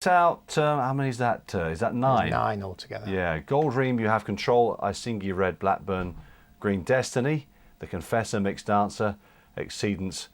picked out, how many is that? Is that 9? 9 altogether. Yeah, Gold Ream, You Have Control, Singi Red, Blackburn, Green Destiny, The Confessor, Mixed Dancer, Exceedence,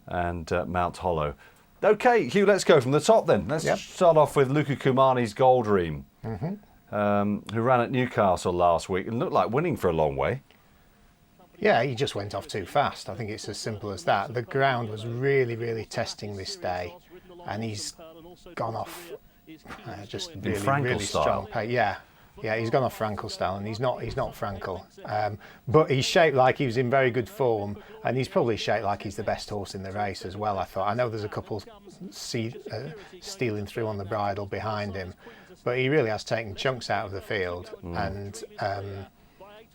and Mount Hollow. Okay, Hugh, let's go from the top then. Let's start off with Luca Kumani's Gold Ream, who ran at Newcastle last week and looked like winning for a long way. Yeah, he just went off too fast. I think it's as simple as that. The ground was really, really testing this day, and he's gone off just really strong pace. Yeah, he's gone off Frankel style, and he's not Frankel. But he's shaped like he was in very good form, and he's probably shaped like he's the best horse in the race as well, I thought. I know there's a couple stealing through on the bridle behind him, but he really has taken chunks out of the field, and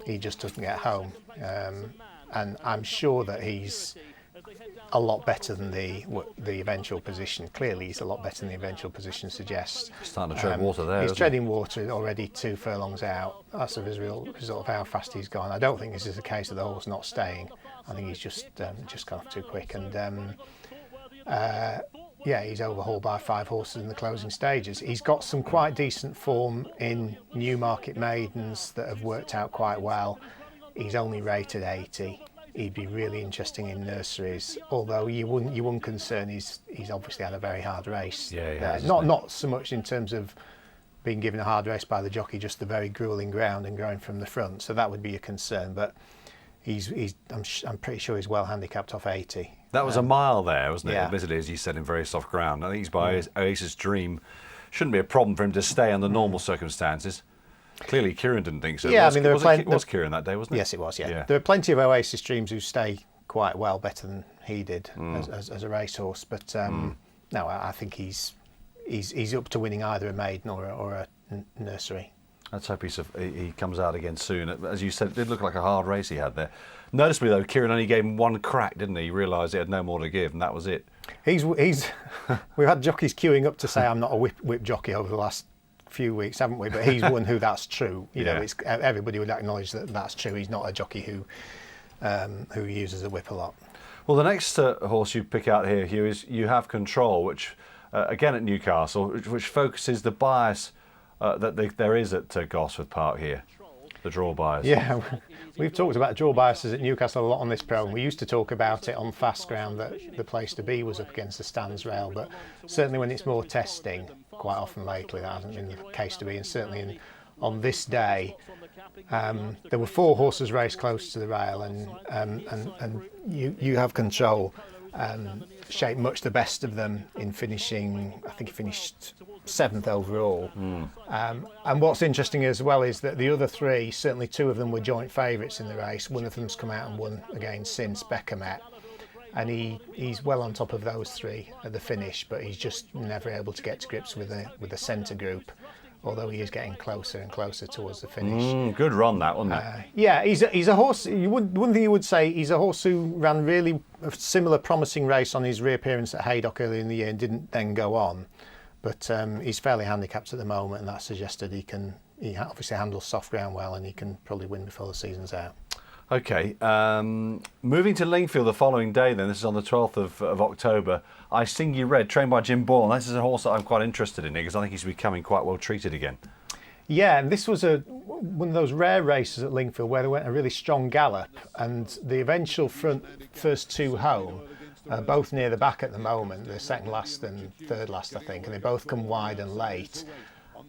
he just doesn't get home. And I'm sure that he's a lot better than the eventual position. Clearly, he's a lot better than the eventual position suggests. Starting to tread water there. He's treading water already 2 furlongs out. That's a result of how fast he's gone. I don't think this is a case of the horse not staying. I think he's just gone off too quick. And he's overhauled by 5 horses in the closing stages. He's got some quite decent form in Newmarket Maidens that have worked out quite well. He's only rated 80. He'd be really interesting in nurseries, although you wouldn't concern he's obviously had a very hard race. Yeah, not so much in terms of being given a hard race by the jockey, just the very gruelling ground and going from the front. So that would be a concern, but I'm pretty sure he's well handicapped off 80. That was a mile there, wasn't it? Yeah. Admittedly, as you said, in very soft ground. I think he's by Oasis Dream. Shouldn't be a problem for him to stay under normal circumstances. Clearly, Kieran didn't think so. Yeah, there was Kieran that day, wasn't it? Yes, it was. Yeah, there were plenty of Oasis Dreams who stay quite well, better than he did as a racehorse. But no, I think he's up to winning either a maiden or a nursery. Let's hope he comes out again soon. As you said, it did look like a hard race he had there. Noticeably, though, Kieran only gave him 1 crack, didn't he? He realised he had no more to give, and that was it. We've had jockeys queuing up to say I'm not a whip jockey over the last few weeks, haven't we? But he's one who that's true. You know, everybody would acknowledge that that's true. He's not a jockey who uses a whip a lot. Well, the next horse you pick out here, Hugh, is You Have Control, which again at Newcastle, which focuses the bias that there is at Gosforth Park here, the draw bias. Yeah, we've talked about draw biases at Newcastle a lot on this programme. We used to talk about it on fast ground, that the place to be was up against the stands rail, but certainly when it's more testing, quite often lately that hasn't been the case to be, and certainly on this day there were 4 horses raced close to the rail, and you Have Control shaped much the best of them in finishing. I think he finished 7th overall. And what's interesting as well is that the other 3, certainly 2 of them were joint favourites in the race. One of them's come out and won again since, Beckermet, and he's well on top of those 3 at the finish, but he's just never able to get to grips with the centre group, although he is getting closer and closer towards the finish. Good run that, wasn't it? Yeah, he's a horse. One thing you would say, he's a horse who ran really a similar promising race on his reappearance at Haydock earlier in the year and didn't then go on. But he's fairly handicapped at the moment, and that suggested he obviously handles soft ground well, and he can probably win before the season's out. Okay, moving to Lingfield the following day then, this is on the 12th of October, Singi Red, trained by Jim Bourne. This is a horse that I'm quite interested in because I think he's becoming quite well treated again. Yeah, and this was one of those rare races at Lingfield where they went a really strong gallop, and the eventual first 2 home are both near the back at the moment. They're second last and third last, I think, and they both come wide and late.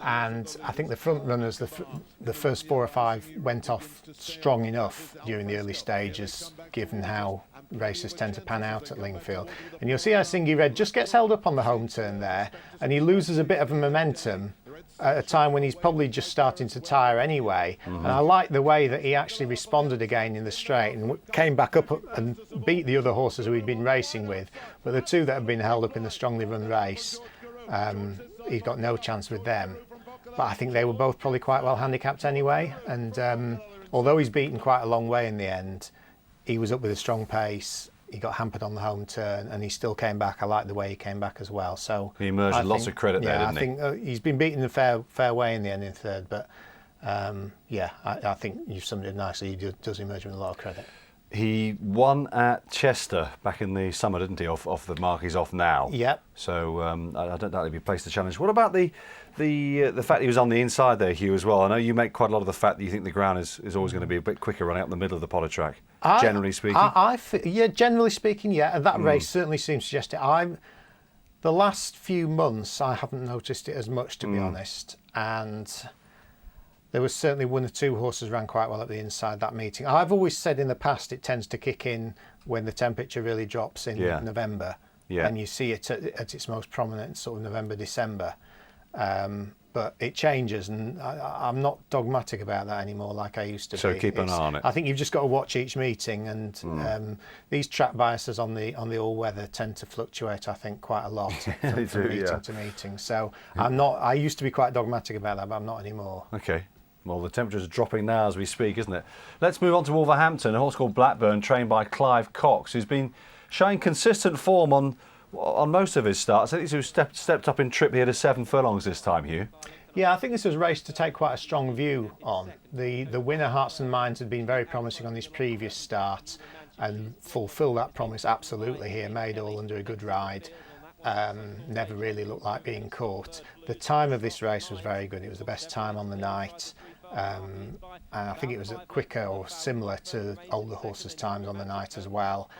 And I think the front runners, the first 4 or 5, went off strong enough during the early stages, given how races tend to pan out at Lingfield. And you'll see how Singi Red just gets held up on the home turn there, and he loses a bit of momentum at a time when he's probably just starting to tire anyway. And I like the way that he actually responded again in the straight and came back up and beat the other horses who he'd been racing with. But the 2 that have been held up in the strongly run race, he's got no chance with them. But I think they were both probably quite well handicapped anyway. And although he's beaten quite a long way in the end, he was up with a strong pace. He got hampered on the home turn, and he still came back. I like the way he came back as well. So he emerged with lots of credit there, didn't he? I think he's been beaten in a fair way in the end in third. But I think you've summed it nicely. He does emerge with a lot of credit. He won at Chester back in the summer, didn't he? Off the mark he's off now. Yep. So I don't doubt he'd be placed the challenge. What about the fact he was on the inside there, Hugh, as well? I know you make quite a lot of the fact that you think the ground is always going to be a bit quicker running up the middle of the potter track, generally speaking. Yeah, generally speaking, yeah. And that race certainly seems to suggest it. The last few months, I haven't noticed it as much, to be honest. And there was certainly one or two horses ran quite well at the inside that meeting. I've always said in the past it tends to kick in when the temperature really drops in November. Yeah. And you see it at its most prominent sort of November, December. But it changes, and I'm not dogmatic about that anymore like I used to be. So keep an eye on it. I think you've just got to watch each meeting, and these track biases on the all-weather tend to fluctuate, I think, quite a lot from meeting to meeting. So I used to be quite dogmatic about that, but I'm not anymore. Okay. Well, the temperature's dropping now as we speak, isn't it? Let's move on to Wolverhampton, a horse called Blackburn, trained by Clive Cox, who's been showing consistent form on most of his starts. I think he's stepped up in trip here to 7 furlongs this time, Hugh. Yeah, I think this was a race to take quite a strong view on. The winner, Hearts and Minds, had been very promising on his previous start and fulfilled that promise absolutely here, made all under a good ride. Never really looked like being caught. The time of this race was very good. It was the best time on the night. And I think it was quicker or similar to older horses' times on the night as well.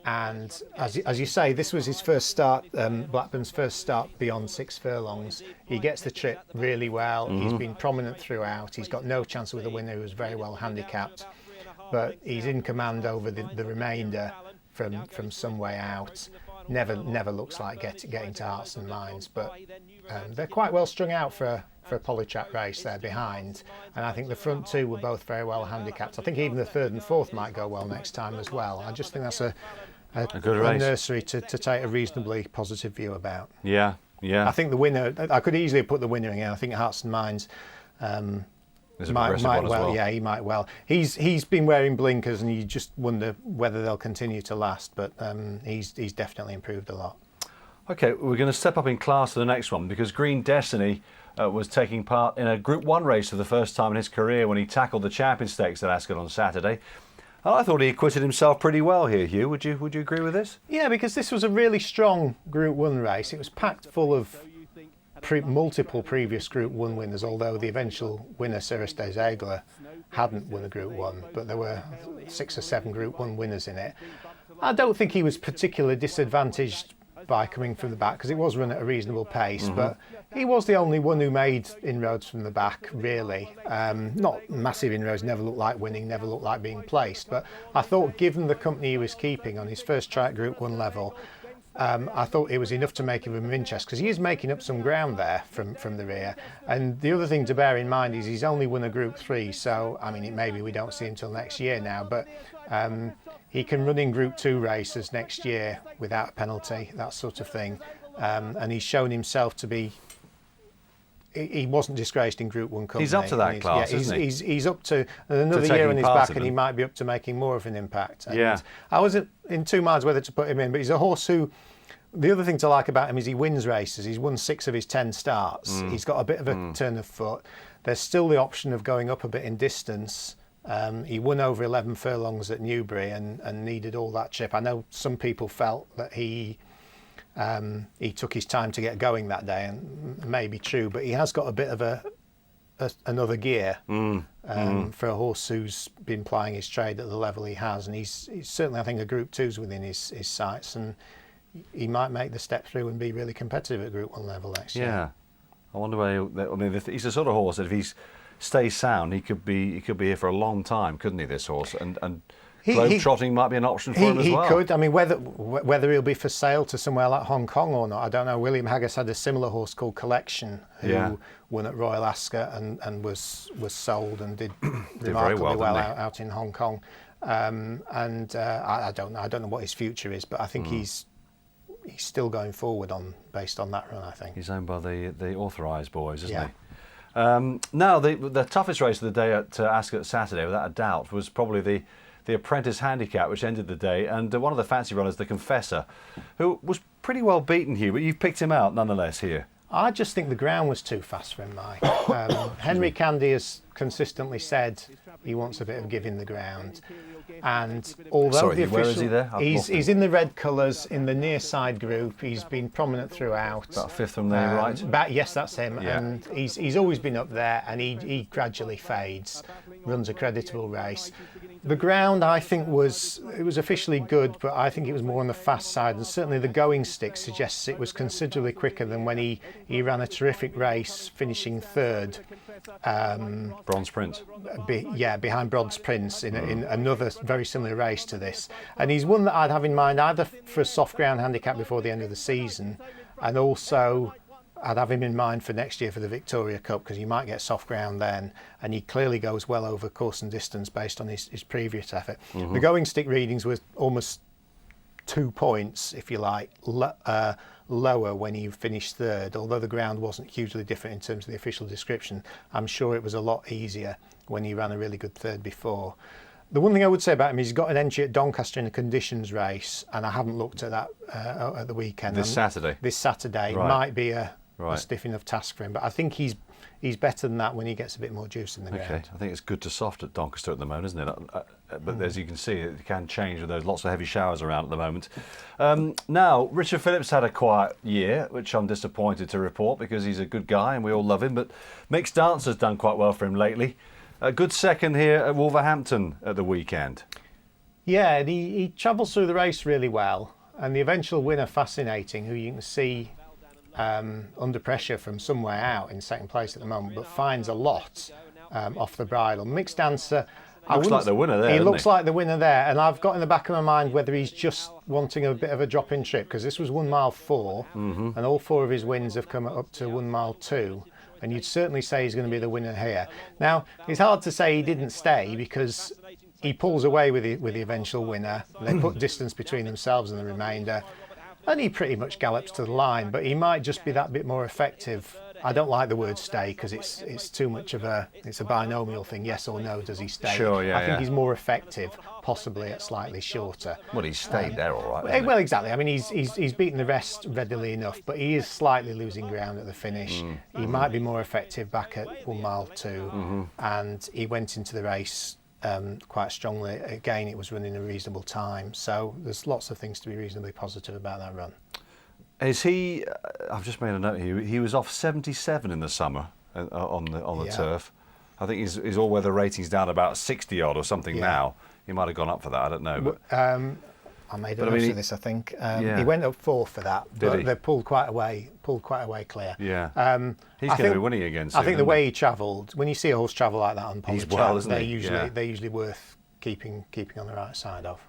And as you say, this was his first start, Blackburn's first start beyond 6 furlongs. He gets the trip really well. He's been prominent throughout. He's got no chance with a winner who was very well handicapped, but he's in command over the remainder from some way out. Never looks like getting to Hearts and Minds, but they're quite well strung out for a polytrack race there behind, and I think the front two were both very well handicapped. I think even the third and fourth might go well next time as well. I just think that's a good race. A nursery to take a reasonably positive view about. Yeah. I think the winner, I could easily put the winner in. I think Hearts and Minds might well. Yeah, he might well. He's been wearing blinkers, and you just wonder whether they'll continue to last. But he's definitely improved a lot. Okay, we're going to step up in class to the next one, because Green Destiny was taking part in a Group 1 race for the first time in his career when he tackled the Champion Stakes at Ascot on Saturday. And I thought he acquitted himself pretty well here, Hugh. Would you agree with this? Yeah, because this was a really strong Group 1 race. It was packed full of multiple previous Group 1 winners, although the eventual winner, Cirrus des Aigles, hadn't won a Group 1, but there were 6 or 7 Group 1 winners in it. I don't think he was particularly disadvantaged by coming from the back, because it was run at a reasonable pace, but he was the only one who made inroads from the back, really. Not massive inroads, never looked like winning, never looked like being placed, but I thought given the company he was keeping on his first try at Group 1 level, I thought it was enough to make him of interest, because he is making up some ground there from the rear. And the other thing to bear in mind is he's only won a Group 3, so I mean, maybe we don't see him till next year now, but he can run in Group 2 races next year without a penalty, that sort of thing. And he's shown himself to be. He wasn't disgraced in Group 1 company. He's up to that class, isn't he? He's up to another year on his back, and he might be up to making more of an impact. And I wasn't in 2 minds whether to put him in, but he's a horse who. The other thing to like about him is he wins races. He's won 6 of his 10 starts. He's got a bit of a turn of foot. There's still the option of going up a bit in distance. He won over 11 furlongs at Newbury and needed all that chip. I know some people felt that he took his time to get going that day, and it may be true, but he has got a bit of another gear for a horse who's been plying his trade at the level he has, and he's certainly, I think, a Group 2's within his sights, and he might make the step through and be really competitive at Group 1 level next year. Yeah, I wonder where. I mean, he's the sort of horse that if he stays sound, he could be here for a long time, couldn't he? This horse, and globe-trotting might be an option for him as well. He could. I mean, whether he'll be for sale to somewhere like Hong Kong or not, I don't know. William Haggas had a similar horse called Collection, who won at Royal Ascot and was sold and did remarkably well out in Hong Kong. I don't know. I don't know what his future is, but I think he's still going forward based on that run. I think he's owned by the Authorised boys, isn't he? Now the toughest race of the day at Ascot Saturday, without a doubt, was probably the Apprentice Handicap, which ended the day, and one of the fancy runners, the Confessor, who was pretty well beaten, Hugh, but you've picked him out nonetheless here. I just think the ground was too fast for him, Mike. Henry Candy has consistently said he wants a bit of giving the ground. And although Sorry, the where official, is he there? he's in the red colours in the near side group. He's been prominent throughout. About fifth from there, right? Yes, that's him. Yeah. And he's always been up there, and he gradually fades, runs a creditable race. The ground, I think, was officially good, but I think it was more on the fast side, and certainly the going stick suggests it was considerably quicker than when he ran a terrific race, finishing third. Bronze Prince. Behind Bronze Prince in another very similar race to this. And he's one that I'd have in mind either for a soft ground handicap before the end of the season, and also I'd have him in mind for next year for the Victoria Cup, because he might get soft ground then, and he clearly goes well over course and distance based on his previous effort. The going stick readings were almost 2 points, if you like, lower when he finished third, although the ground wasn't hugely different in terms of the official description. I'm sure it was a lot easier when he ran a really good third before. The one thing I would say about him is he's got an entry at Doncaster in a conditions race, and I haven't looked at that at the weekend. This Saturday? This Saturday. Right. Might be a Right. stiff enough task for him, but I think he's better than that when he gets a bit more juice in the ground. Okay, I think it's good to soft at Doncaster at the moment, isn't it? But as you can see, it can change with those lots of heavy showers around at the moment. Now, Richard Phillips had a quiet year, which I'm disappointed to report because he's a good guy and we all love him, but Mixed Dancer's done quite well for him lately. A good second here at Wolverhampton at the weekend. Yeah, and he travels through the race really well, and the eventual winner, Fascinating, who you can see under pressure from somewhere out in second place at the moment, but finds a lot off the bridle. Mixed Dancer, Looks like the winner there. He looks like the winner there, and I've got in the back of my mind whether he's just wanting a bit of a drop-in trip, because this was 1 mile 4, and all 4 of his wins have come up to 1 mile 2, and you'd certainly say he's going to be the winner here. Now, it's hard to say he didn't stay, because he pulls away with the eventual winner. They put distance between themselves and the remainder, and he pretty much gallops to the line, but he might just be that bit more effective. I don't like the word stay, because it's too much of it's a binomial thing, yes or no, does he stay? Sure, yeah, I think he's more effective, possibly at slightly shorter. Well, he's stayed there all right. Hasn't Well, exactly. I mean, he's beaten the rest readily enough, but he is slightly losing ground at the finish. He might be more effective back at 1 mile 2, and he went into the race quite strongly. Again, it was running a reasonable time, so there's lots of things to be reasonably positive about that run. Is he? I've just made a note here. He was off 77 in the summer on the turf. I think his all-weather rating's down about 60 odd or something now. He might have gone up for that. I don't know. But I made a note of this. I think he went up 4th for that, Did but he? They pulled quite a way clear. Yeah. He's going to be winning again soon, I think the isn't way he travelled, when you see a horse travel like that on polished well, track, isn't they're he? usually worth keeping on the right side of.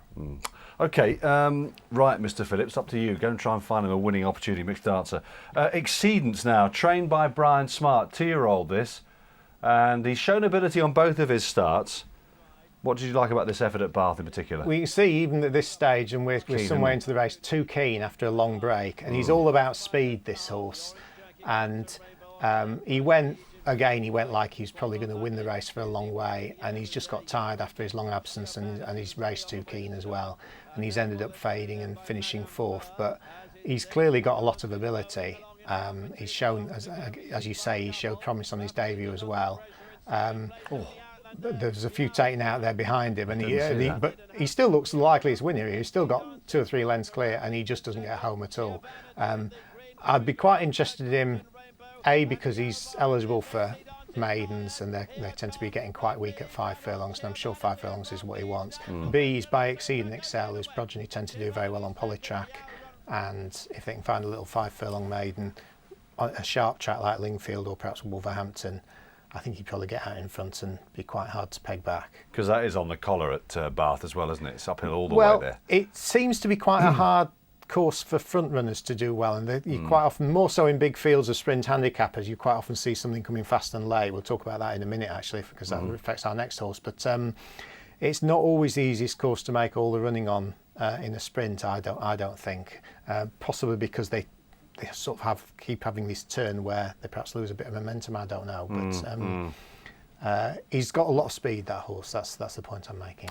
Okay, right, Mr. Phillips, up to you. Go and try and find him a winning opportunity, Mixed Dancer. Exceedence now, trained by Brian Smart, 2-year-old this, and he's shown ability on both of his starts. What did you like about this effort at Bath in particular? We can see even at this stage, and we're some way into the race, too keen after a long break, and he's all about speed, this horse, and he went like he was probably going to win the race for a long way, and he's just got tired after his long absence, and he's raced too keen as well, and he's ended up fading and finishing 4th, but he's clearly got a lot of ability. He's shown, as you say, he showed promise on his debut as well. There's a few taken out there behind him, and but he still looks the likeliest winner. He's still got 2 or 3 lengths clear, and he just doesn't get home at all. I'd be quite interested in him, A, because he's eligible for maidens, and they tend to be getting quite weak at 5 furlongs, and I'm sure 5 furlongs is what he wants. B, he's by Exceedence and Excel, whose progeny tend to do very well on polytrack, and if they can find a little 5 furlong maiden on a sharp track like Lingfield or perhaps Wolverhampton, I think he'd probably get out in front and be quite hard to peg back. Because that is on the collar at Bath as well, isn't it? It's uphill all the way there. It seems to be quite a hard course for front runners to do well, and you quite often, more so in big fields of sprint handicappers, you quite often see something coming fast and late. We'll talk about that in a minute actually, because that affects our next horse, but it's not always the easiest course to make all the running on in a sprint. I don't think, possibly because they sort of keep having this turn where they perhaps lose a bit of momentum. I don't know, but he's got a lot of speed, that horse. That's the point I'm making.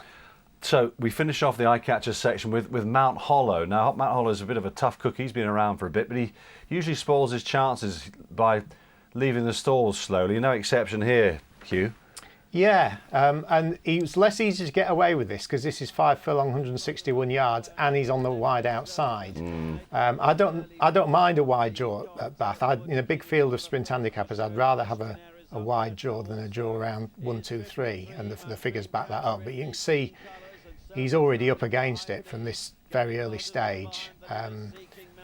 So we finish off the Eyecatchers section with Mount Hollow. Now, Mount Hollow is a bit of a tough cookie. He's been around for a bit, but he usually spoils his chances by leaving the stalls slowly. No exception here, Hugh. Yeah, and he was less easy to get away with this because this is 5 furlong, 161 yards, and he's on the wide outside. I don't mind a wide draw at Bath. In a big field of sprint handicappers, I'd rather have a wide draw than a draw around 1, 2, 3, and the figures back that up. But you can see he's already up against it from this very early stage.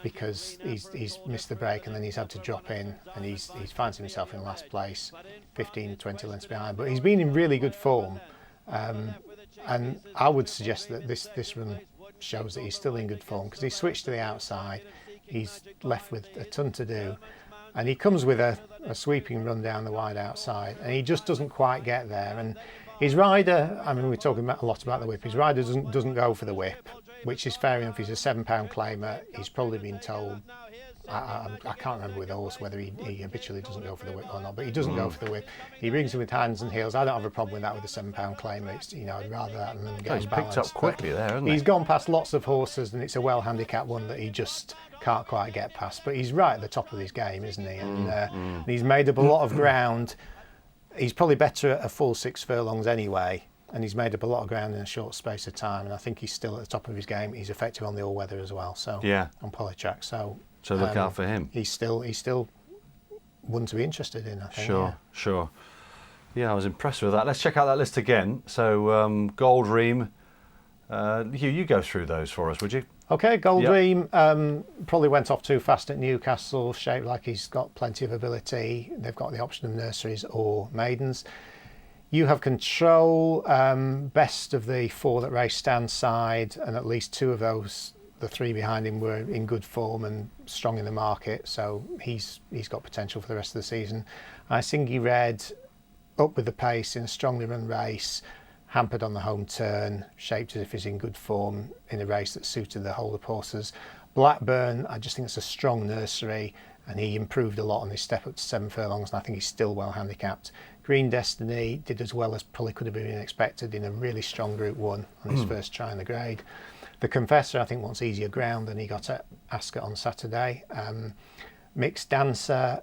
Because he's missed the break and then he's had to drop in, and he finds himself in last place, 15, 20 lengths behind. But he's been in really good form, and I would suggest that this run shows that he's still in good form because he switched to the outside. He's left with a ton to do, and he comes with a sweeping run down the wide outside, and he just doesn't quite get there. And his rider, I mean, we're talking a lot about the whip. His rider doesn't go for the whip, which is fair enough. He's a £7 claimer. He's probably been told, I can't remember with the horse whether he habitually doesn't go for the whip or not, but he doesn't go for the whip. He brings him with hands and heels. I don't have a problem with that with a £7 claimer. It's, I'd rather that than get He's picked up quickly there, hasn't he? He's gone past lots of horses, and it's a well-handicapped one that he just can't quite get past. But he's right at the top of his game, isn't he? And he's made up a lot of ground. He's probably better at a full 6 furlongs anyway, and he's made up a lot of ground in a short space of time, and I think he's still at the top of his game. He's effective on the all-weather as well, so on polytrack. So look out for him. He's still one to be interested in, I think. Sure. Yeah, I was impressed with that. Let's check out that list again. So Gold Ream, Hugh, you go through those for us, would you? Okay, Gold Ream probably went off too fast at Newcastle, shaped like he's got plenty of ability. They've got the option of nurseries or maidens. You Have Control, best of the 4 that raced stand side, and at least 2 of those, the 3 behind him, were in good form and strong in the market, so he's got potential for the rest of the season. Singi Red, up with the pace in a strongly run race, hampered on the home turn, shaped as if he's in good form in a race that suited the hold-up horses. Blackburn, I just think it's a strong nursery, and he improved a lot on his step up to 7 furlongs, and I think he's still well handicapped. Green Destiny did as well as probably could have been expected in a really strong Group 1 on his first try in the grade. The Confessor, I think, wants easier ground than he got at Ascot on Saturday. Mixed Dancer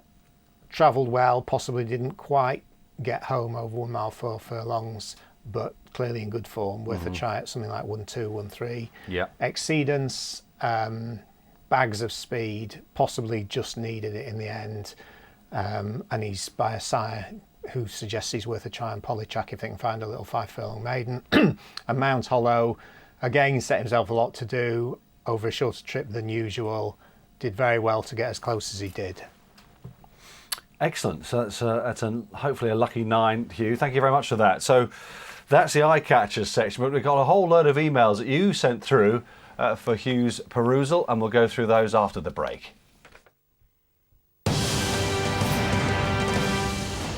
travelled well, possibly didn't quite get home over 1 mile 4 furlongs, but clearly in good form, worth a try at something like 1-2, 1-3. Yeah. Exceedence, bags of speed, possibly just needed it in the end, and he's by a sire who suggests he's worth a try on polytrack if they can find a little 5 furlong maiden. And Mount Hollow, again, set himself a lot to do over a shorter trip than usual, did very well to get as close as he did. Excellent. So that's hopefully a lucky 9, Hugh. Thank you very much for that. So that's the Eyecatchers section, but we've got a whole load of emails that you sent through for Hugh's perusal, and we'll go through those after the break.